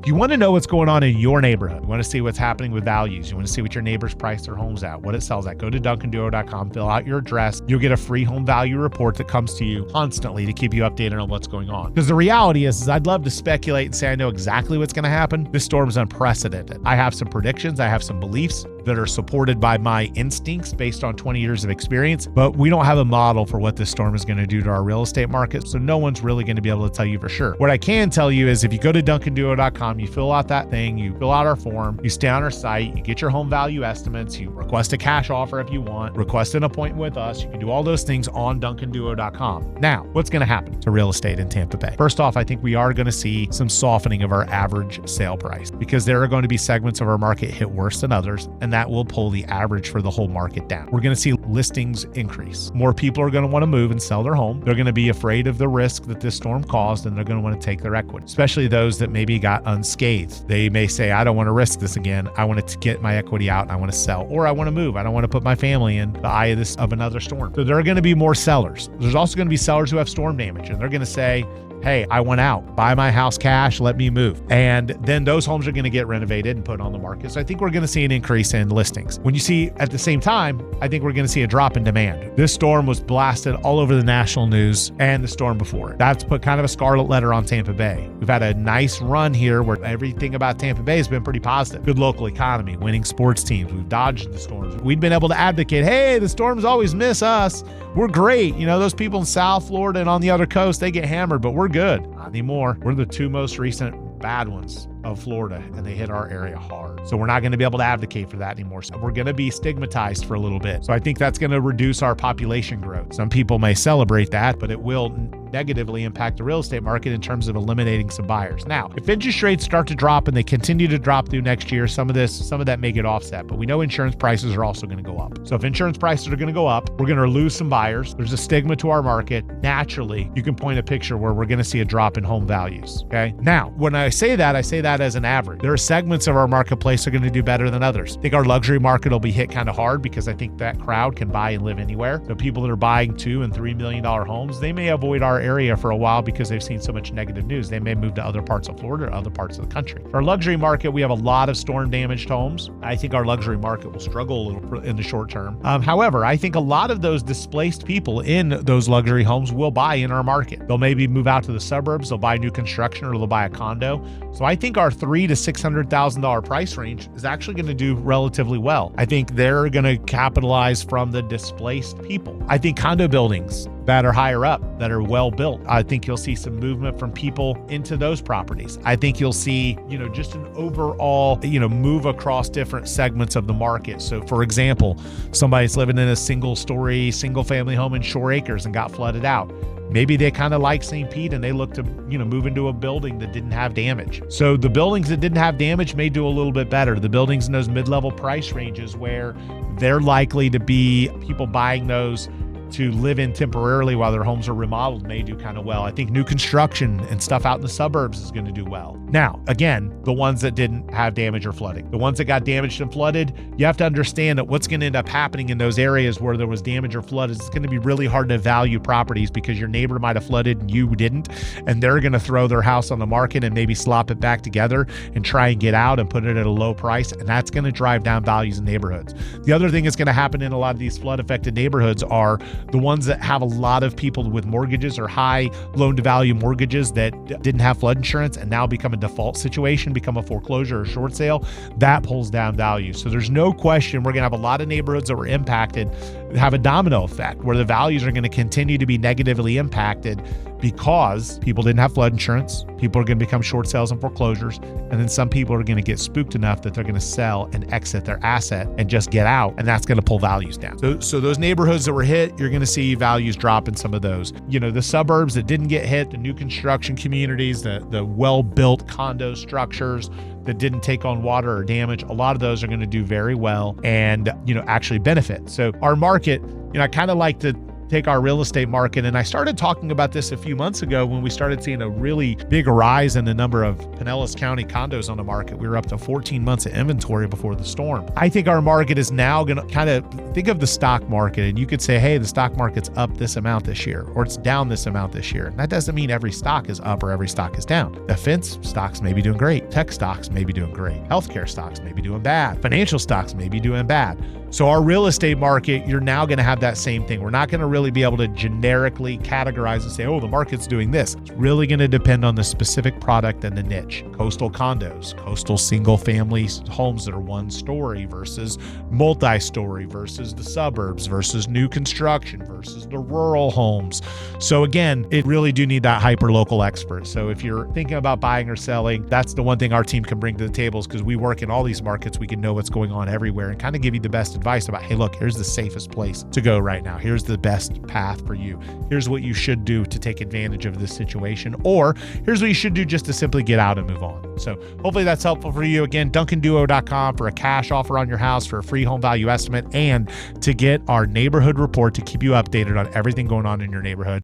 If you want to know what's going on in your neighborhood, you want to see what's happening with values, you want to see what your neighbors price their homes at, what it sells at, go to duncanduo.com, fill out your address. You'll get a free home value report that comes to you constantly to keep you updated on what's going on. Because the reality is I'd love to speculate and say I know exactly what's going to happen. This storm is unprecedented. I have some predictions. I have some beliefs that are supported by my instincts based on 20 years of experience, but we don't have a model for what this storm is going to do to our real estate market. So no one's really going to be able to tell you for sure. What I can tell you is if you go to duncanduo.com, you fill out that thing, you fill out our form, you stay on our site, you get your home value estimates, you request a cash offer if you want, request an appointment with us. You can do all those things on duncanduo.com. Now, what's going to happen to real estate in Tampa Bay? First off, I think we are going to see some softening of our average sale price because there are going to be segments of our market hit worse than others, and that will pull the average for the whole market down. We're going to see listings increase. More people are going to want to move and sell their home. They're going to be afraid of the risk that this storm caused, and they're going to want to take their equity, especially those that maybe got unscathed. They may say, I don't want to risk this again. I want to get my equity out and I want to sell, or I want to move. I don't want to put my family in the eye of another storm. So there are going to be more sellers. There's also going to be sellers who have storm damage, and they're going to say, hey, I went out, buy my house cash, let me move. And then those homes are going to get renovated and put on the market. So I think we're going to see an increase in listings. When you see at the same time, I think we're going to see a drop in demand. This storm was blasted all over the national news and the storm before it. That's put kind of a scarlet letter on Tampa Bay. We've had a nice run here where everything about Tampa Bay has been pretty positive. Good local economy, winning sports teams. We've dodged the storms. We've been able to advocate, hey, the storms always miss us. We're great. You know, those people in South Florida and on the other coast, they get hammered, but we're good. Not anymore. We're the two most recent bad ones of Florida, and they hit our area hard. So we're not going to be able to advocate for that anymore. So we're going to be stigmatized for a little bit. So I think that's going to reduce our population growth. Some people may celebrate that, but it will negatively impact the real estate market in terms of eliminating some buyers. Now, if interest rates start to drop and they continue to drop through next year, some of that may get offset, but we know insurance prices are also going to go up. So if insurance prices are going to go up, we're going to lose some buyers. There's a stigma to our market. Naturally, you can point a picture where we're going to see a drop in home values. Okay. Now, when I say that as an average. There are segments of our marketplace that are going to do better than others. I think our luxury market will be hit kind of hard because I think that crowd can buy and live anywhere. So people that are buying $2 and $3 million homes, they may avoid our area for a while because they've seen so much negative news. They may move to other parts of Florida or other parts of the country. For our luxury market, we have a lot of storm damaged homes. I think our luxury market will struggle a little in the short term. However, I think a lot of those displaced people in those luxury homes will buy in our market. They'll maybe move out to the suburbs, they'll buy new construction, or they'll buy a condo. So I think our $300,000 to $600,000 price range is actually going to do relatively well. I think they're going to capitalize from the displaced people. I think condo buildings that are higher up, that are well built, I think you'll see some movement from people into those properties. I think you'll see, just an overall, move across different segments of the market. So for example, somebody's living in a single family home in Shore Acres and got flooded out. Maybe they kind of like St. Pete and they look to, move into a building that didn't have damage. So the buildings that didn't have damage may do a little bit better. The buildings in those mid-level price ranges where they're likely to be people buying those to live in temporarily while their homes are remodeled may do kind of well. I think new construction and stuff out in the suburbs is going to do well. Now, again, the ones that didn't have damage or flooding, the ones that got damaged and flooded, you have to understand that what's going to end up happening in those areas where there was damage or flood is it's going to be really hard to value properties because your neighbor might have flooded and you didn't, and they're going to throw their house on the market and maybe slop it back together and try and get out and put it at a low price, and that's going to drive down values in neighborhoods. The other thing that's going to happen in a lot of these flood-affected neighborhoods are the ones that have a lot of people with mortgages or high loan-to-value mortgages that didn't have flood insurance and now become a default situation, become a foreclosure or short sale. That pulls down value. So there's no question we're going to have a lot of neighborhoods that were impacted have a domino effect where the values are going to continue to be negatively impacted because people didn't have flood insurance. People are going to become short sales and foreclosures. And then some people are going to get spooked enough that they're going to sell and exit their asset and just get out. And that's going to pull values down. So those neighborhoods that were hit, you're going to see values drop in some of those. The suburbs that didn't get hit, the new construction communities, the well-built condo structures that didn't take on water or damage, a lot of those are going to do very well and, actually benefit. So our market, I kind of like to take our real estate market, and I started talking about this a few months ago when we started seeing a really big rise in the number of Pinellas County condos on the market. We were up to 14 months of inventory before the storm. I think our market is now going to kind of think of the stock market, and you could say, hey, the stock market's up this amount this year, or it's down this amount this year. And that doesn't mean every stock is up or every stock is down. Defense stocks may be doing great. Tech stocks may be doing great. Healthcare stocks may be doing bad. Financial stocks may be doing bad. So our real estate market, you're now going to have that same thing. We're not going to really be able to generically categorize and say, oh, the market's doing this. It's really going to depend on the specific product and the niche. Coastal condos, coastal single family homes that are one story versus multi-story versus the suburbs versus new construction versus the rural homes. So again, it really do need that hyper local expert. So if you're thinking about buying or selling, that's the one thing our team can bring to the table, is because we work in all these markets. We can know what's going on everywhere and kind of give you the best advice about, hey, look, here's the safest place to go right now. Here's the best path for you. Here's what you should do to take advantage of this situation, or here's what you should do just to simply get out and move on. So hopefully that's helpful for you. Again, DuncanDuo.com for a cash offer on your house, for a free home value estimate, and to get our neighborhood report to keep you updated on everything going on in your neighborhood.